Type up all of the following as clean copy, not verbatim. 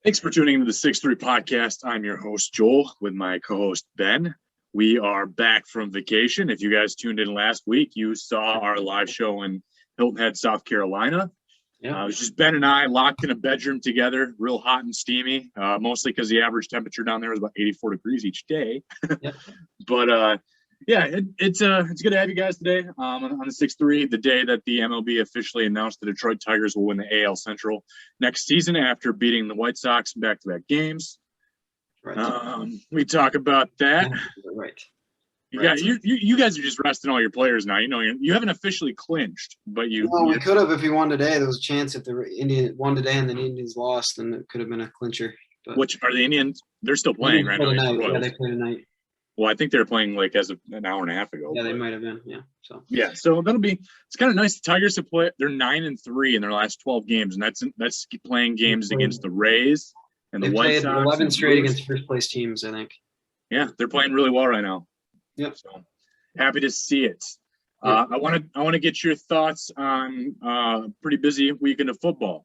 Thanks for tuning into the 6Three podcast. I'm your host, Joel, with my co-host, Ben. We are back from vacation. If you guys tuned in last week, you saw our live show in Hilton Head, South Carolina. Yeah. It was just Ben and I locked in a bedroom together, real hot and steamy, mostly because the average temperature down there is about 84 degrees each day. Yep. But it's good to have you guys today on the 6-3, the day that the MLB officially announced the Detroit Tigers will win the AL Central next season after beating the White Sox in back-to-back games. Right. We talk about that. Right. You guys are just resting all your players now. You know, you haven't officially clinched, but Well, we could have if we won today. There was a chance if the Indians won today and then the Indians lost, then it could have been a clincher. But which are the Indians? They're still playing right now. Yeah, they play tonight. Well, I think they're playing like as of an hour and a half ago. Yeah, they might have been. Yeah. So it's kind of nice. The Tigers have played. They're 9-3 in their last 12 games, and that's playing games against the Rays and the White Sox. 11 straight against first place teams, I think. Yeah, they're playing really well right now. Yep. So happy to see it. I want to get your thoughts on a pretty busy weekend of football.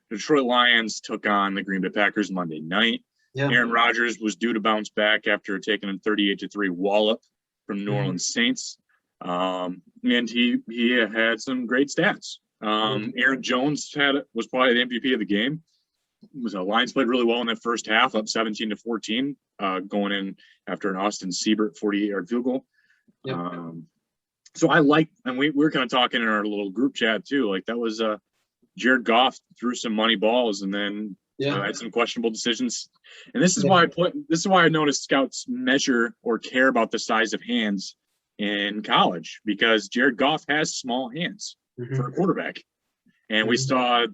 The Detroit Lions took on the Green Bay Packers Monday night. Yeah. Aaron Rodgers was due to bounce back after taking a 38-3 wallop from New Orleans Saints. And he had some great stats. Aaron Jones was probably the MVP of the game. Lions played really well in that first half, up 17-14, going in after an Austin Siebert 48-yard field goal. Yep. So I like, and we were kind of talking in our little group chat too. Like that was Jared Goff threw some money balls and then had some questionable decisions. And this is why I noticed scouts measure or care about the size of hands in college, because Jared Goff has small hands for a quarterback. And we saw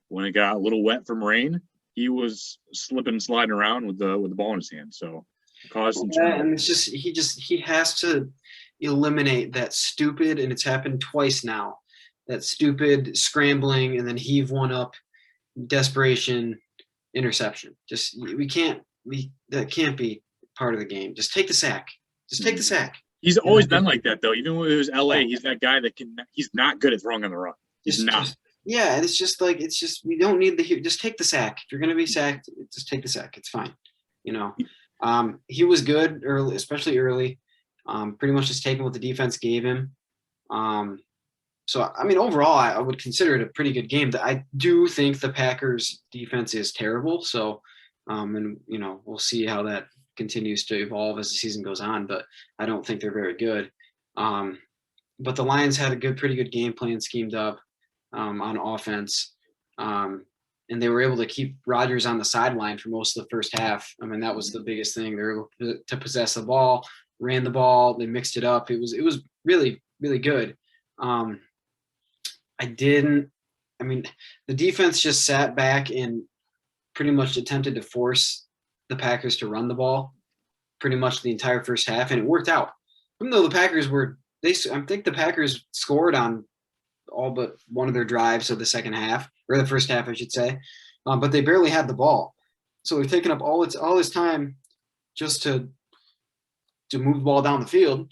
when it got a little wet from rain, he was slipping and sliding around with the ball in his hand. So it caused some trouble. And it's just he has to eliminate that stupid, and it's happened twice now, that stupid scrambling and then heave one up desperation interception. That can't be part of the game. Just take the sack. Take the sack. He's always been like that though. Even when it was LA, he's that guy he's not good at throwing on the run. He's not. And it's just we don't need just take the sack. If you're gonna be sacked, just take the sack. It's fine. You know. He was good early, especially early. Pretty much just taking what the defense gave him. So, I mean, overall, I would consider it a pretty good game. I do think the Packers' defense is terrible. So, and, you know, we'll see how that continues to evolve as the season goes on. But I don't think they're very good. But the Lions had a pretty good game plan schemed up on offense. And they were able to keep Rodgers on the sideline for most of the first half. I mean, that was the biggest thing. They were able to possess the ball, ran the ball, they mixed it up. It was really, really good. The defense just sat back and pretty much attempted to force the Packers to run the ball pretty much the entire first half, and it worked out. Even though the Packers I think the Packers scored on all but one of their drives of the second half, or the first half, I should say, but they barely had the ball. So they're taking up all this time just to move the ball down the field.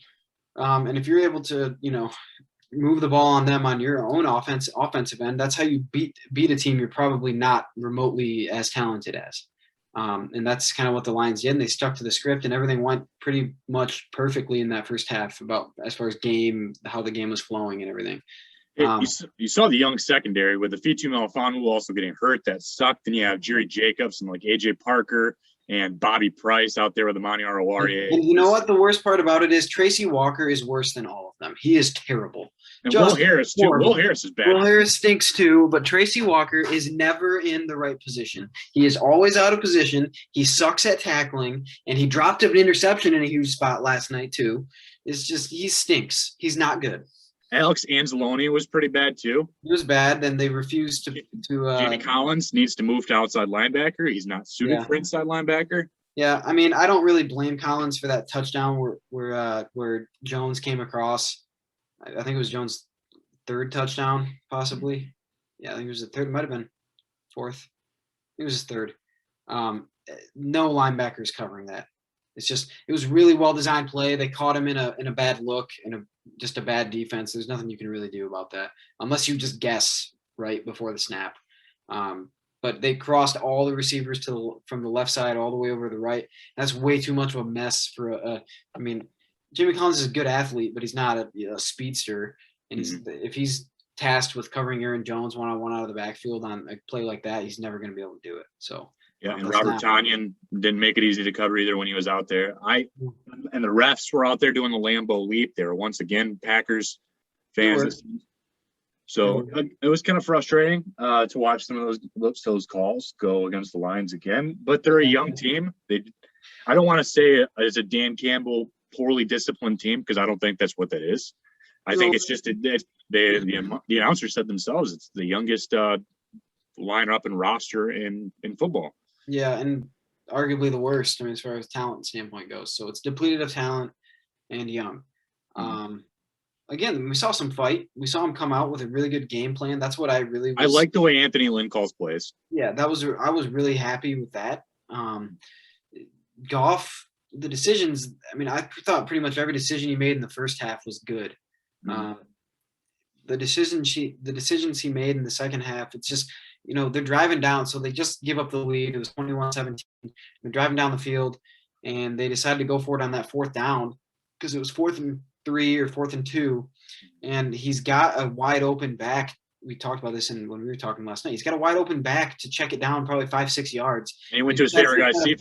And if you're able to, you know, move the ball on them on your own offensive end, that's how you beat a team you're probably not remotely as talented as. And that's kind of what the Lions did. And they stuck to the script, and everything went pretty much perfectly in that first half about as far as how the game was flowing and everything. You saw the young secondary with the Fitu Melifonwu also getting hurt. That sucked. And you have Jerry Jacobs and like AJ Parker and Bobby Price out there with the Amani Oruwariye. And you know what? The worst part about it is Tracy Walker is worse than all of them. He is terrible. And Will Harris, too. Will Harris is bad. Will Harris stinks, too, but Tracy Walker is never in the right position. He is always out of position. He sucks at tackling, and he dropped an interception in a huge spot last night, too. It's just he stinks. He's not good. Alex Anzalone was pretty bad, too. He was bad. Then they refused to Jamie Collins needs to move to outside linebacker. He's not suited for inside linebacker. Yeah, I mean, I don't really blame Collins for that touchdown where Jones came across. I think it was Jones' third touchdown, possibly. Yeah, I think it was the third. It might have been fourth. I think it was his third. No linebackers covering that. It was really well-designed play. They caught him in a bad look and just a bad defense. There's nothing you can really do about that unless you just guess right before the snap. But but they crossed all the receivers from the left side all the way over to the right. That's way too much of a mess for I mean, Jimmy Collins is a good athlete, but he's not a speedster. And if he's tasked with covering Aaron Jones one-on-one out of the backfield on a play like that, he's never going to be able to do it. So yeah, and Robert Tonyan didn't make it easy to cover either when he was out there. And the refs were out there doing the Lambeau leap. They were once again Packers fans. So it was kind of frustrating to watch some of those calls go against the Lions again. But they're a young team. I don't want to say it's a Dan Campbell poorly disciplined team, because I don't think that's what that is. I think it's just the announcer said themselves it's the youngest lineup and roster in football. Yeah, and arguably the worst, as far as talent standpoint goes. So it's depleted of talent and young. Again, we saw some fight. We saw him come out with a really good game plan. That's what I like the way Anthony Lynn calls plays. Yeah, I was really happy with that. Goff, the decisions, I thought pretty much every decision he made in the first half was good. The decisions he made in the second half, it's just, they're driving down, so they just give up the lead. It was 21-17. They're driving down the field, and they decided to go for it on that fourth down because it was 4th and 3 or 4th and 2, and he's got a wide open back. We talked about this when we were talking last night. He's got a wide open back to check it down probably 5-6 yards. And he went to his favorite guy, Cephas.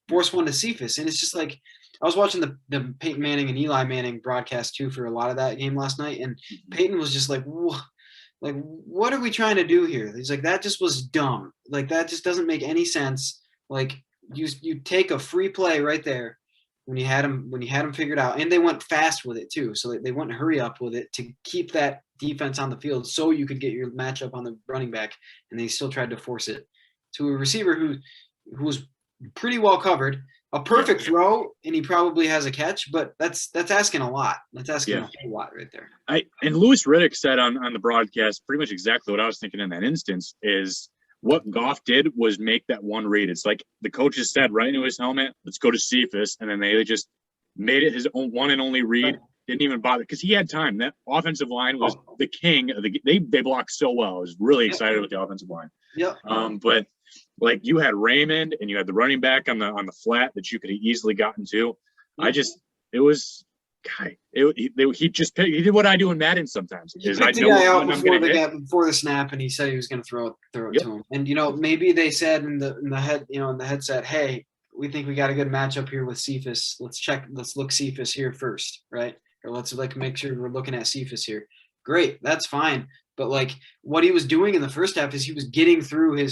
Force one to Cephas. And it's just like, I was watching the Peyton Manning and Eli Manning broadcast too for a lot of that game last night. And Peyton was just like, what are we trying to do here? He's like, that just was dumb. Like, that just doesn't make any sense. Like, you take a free play right there when you had him figured out, and they went fast with it too. So they wouldn't hurry up with it to keep that defense on the field so you could get your matchup on the running back, and they still tried to force it to a receiver who was pretty well covered. A perfect throw, and he probably has a catch, but that's asking a lot. That's asking a whole lot right there. And Louis Riddick said on the broadcast pretty much exactly what I was thinking in that instance is what Goff did was make that one read. It's like the coaches said right into his helmet, let's go to Cephas, and then they just made it his own one and only read. Didn't even bother because he had time. That offensive line was the king of they blocked so well. I was really excited with the offensive line. Yeah. But like you had Raymond and you had the running back on the flat that you could have easily gotten to. He did what I do in Madden sometimes. He picked the guy out before the snap, and he said he was going to throw it to him. And maybe they said in the headset, hey, we think we got a good matchup here with Cephas. Let's look Cephas here first, right? Or let's make sure we're looking at Cephas here. Great, that's fine. But what he was doing in the first half is he was getting through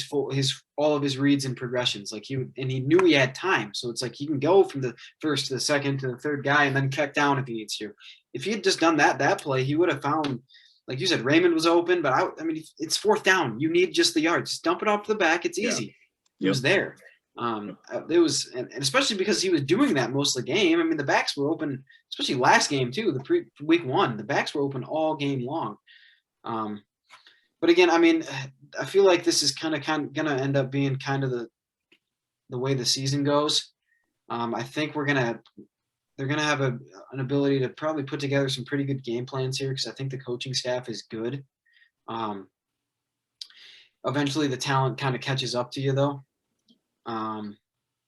all of his reads and progressions. He knew he had time. So it's like he can go from the first to the second to the third guy and then check down if he needs to. If he had just done that play, he would have found, like you said, Raymond was open. But it's fourth down. You need just the yards. Just dump it off to the back. It's easy. It was there. It was, and especially because he was doing that most of the game. The backs were open, especially last game too. Week 1, the backs were open all game long. But again, I feel like this is kind of gonna end up being kind of the way the season goes. I think they're gonna have an ability to probably put together some pretty good game plans here because I think the coaching staff is good. Eventually, the talent kind of catches up to you though.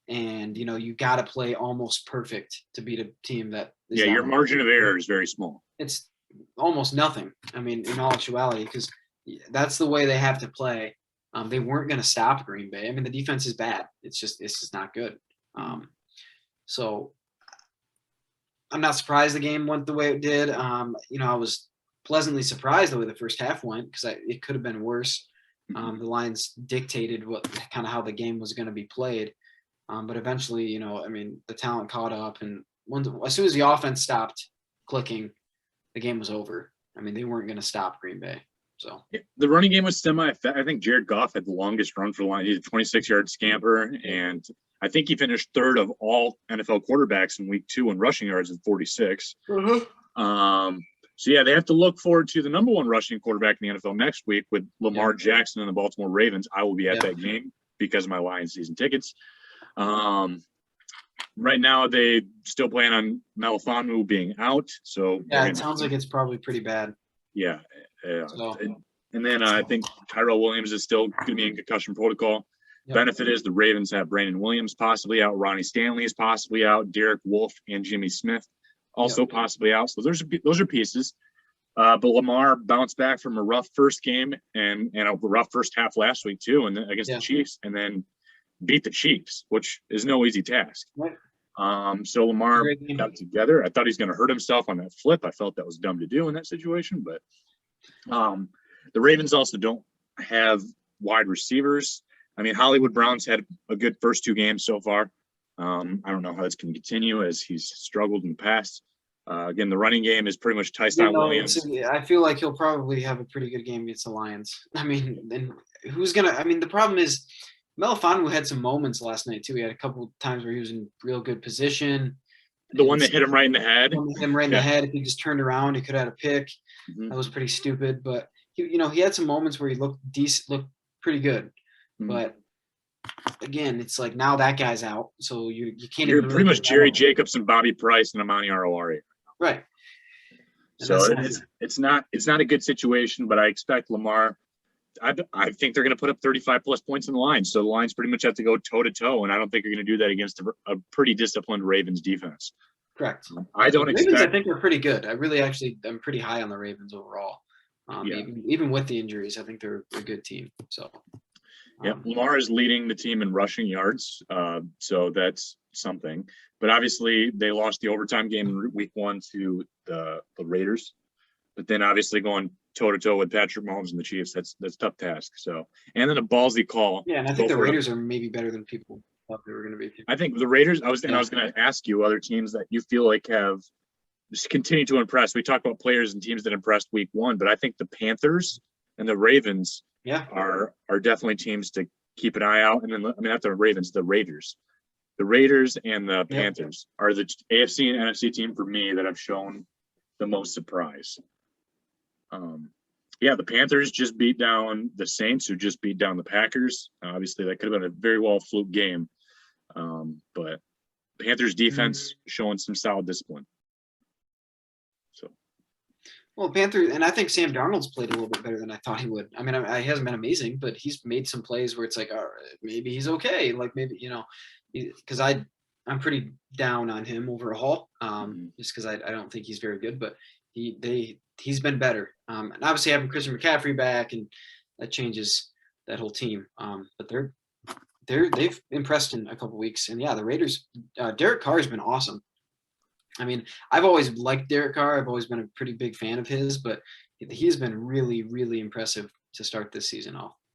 And you got to play almost perfect to beat a team that is your margin of error is very small. It's almost nothing. In all actuality, because that's the way they have to play. They weren't going to stop Green Bay. The defense is bad. It's just not good. So I'm not surprised the game went the way it did. I was pleasantly surprised the way the first half went because it could have been worse. The Lions dictated how the game was going to be played. But eventually, the talent caught up, and as soon as the offense stopped clicking, the game was over. They weren't going to stop Green Bay. So the running game was I think Jared Goff had the longest run for the Lions. He had a 26-yard scamper, and I think he finished third of all NFL quarterbacks in week 2 in rushing yards at 46. So, they have to look forward to the number 1 rushing quarterback in the NFL next week with Lamar Jackson and the Baltimore Ravens. I will be at that game because of my Lions season tickets. Right now, they still plan on Melifonwu being out. So it sounds like it's probably pretty bad. Yeah. So. And then I think Tyrell Williams is still going to be in concussion protocol. Yep. Benefit is the Ravens have Brandon Williams possibly out, Ronnie Stanley is possibly out, Derek Wolfe and Jimmy Smith also possibly out. So those are pieces. But Lamar bounced back from a rough first game and a rough first half last week too, and then against the Chiefs, and then beat the Chiefs, which is no easy task. Right. So Lamar got together. I thought he's going to hurt himself on that flip. I felt that was dumb to do in that situation, but the Ravens also don't have wide receivers. I mean, Hollywood Brown's had a good first 2 games so far. I don't know how it's going to continue as he's struggled in the past. Again, the running game is pretty much Tyson Williams. I feel like he'll probably have a pretty good game against the Lions. I mean, and the problem is Melifonwu had some moments last night too. He had a couple of times where he was in real good position. The one that hit him right in the head. In the head. If he just turned around, he could have had a pick. Mm-hmm. That was pretty stupid. But he had some moments where he looked decent, looked pretty good. Mm-hmm. But again, it's like now that guy's out, so you can't. You're pretty much Jerry Jacobs and Bobby Price and Amani Arouari. Right. And so it's not a good situation, but I expect Lamar. I think they're going to put up 35 plus points in the line. So the Lions pretty much have to go toe to toe, and I don't think you're going to do that against a pretty disciplined Ravens defense. Correct. I don't expect. Ravens, I think they're pretty good. I'm pretty high on the Ravens overall. Even with the injuries, I think they're a good team. So. Yeah, Lamar is leading the team in rushing yards, so that's something. But obviously, they lost the overtime game in week 1 to the Raiders. But then obviously going toe-to-toe with Patrick Mahomes and the Chiefs, that's a tough task. So, and then a ballsy call. Yeah, and I think the Raiders are maybe better than people thought they were going to be. I think the Raiders, I was going to ask you other teams that you feel like have just continued to impress. We talked about players and teams that impressed week 1, but I think the Panthers and the Ravens are definitely teams to keep an eye out. And then, not the Ravens, the Raiders. The Raiders and the Panthers are the AFC and NFC team for me that have shown the most surprise. The Panthers just beat down the Saints, who just beat down the Packers. Obviously, that could have been a very well fluke game. But Panthers defense showing some solid discipline. So. Well, Panthers, and I think Sam Darnold's played a little bit better than I thought he would. I mean, he hasn't been amazing, but he's made some plays where it's like, all right, maybe he's okay. Like maybe, because I'm pretty down on him overall, just because I don't think he's very good, but he's been better. And obviously having Christian McCaffrey back, and that changes that whole team. But they've impressed in a couple weeks, and the Raiders. Derek Carr has been awesome. I mean, I've always liked Derek Carr. I've always been a pretty big fan of his, but he's been really, really impressive to start this season off.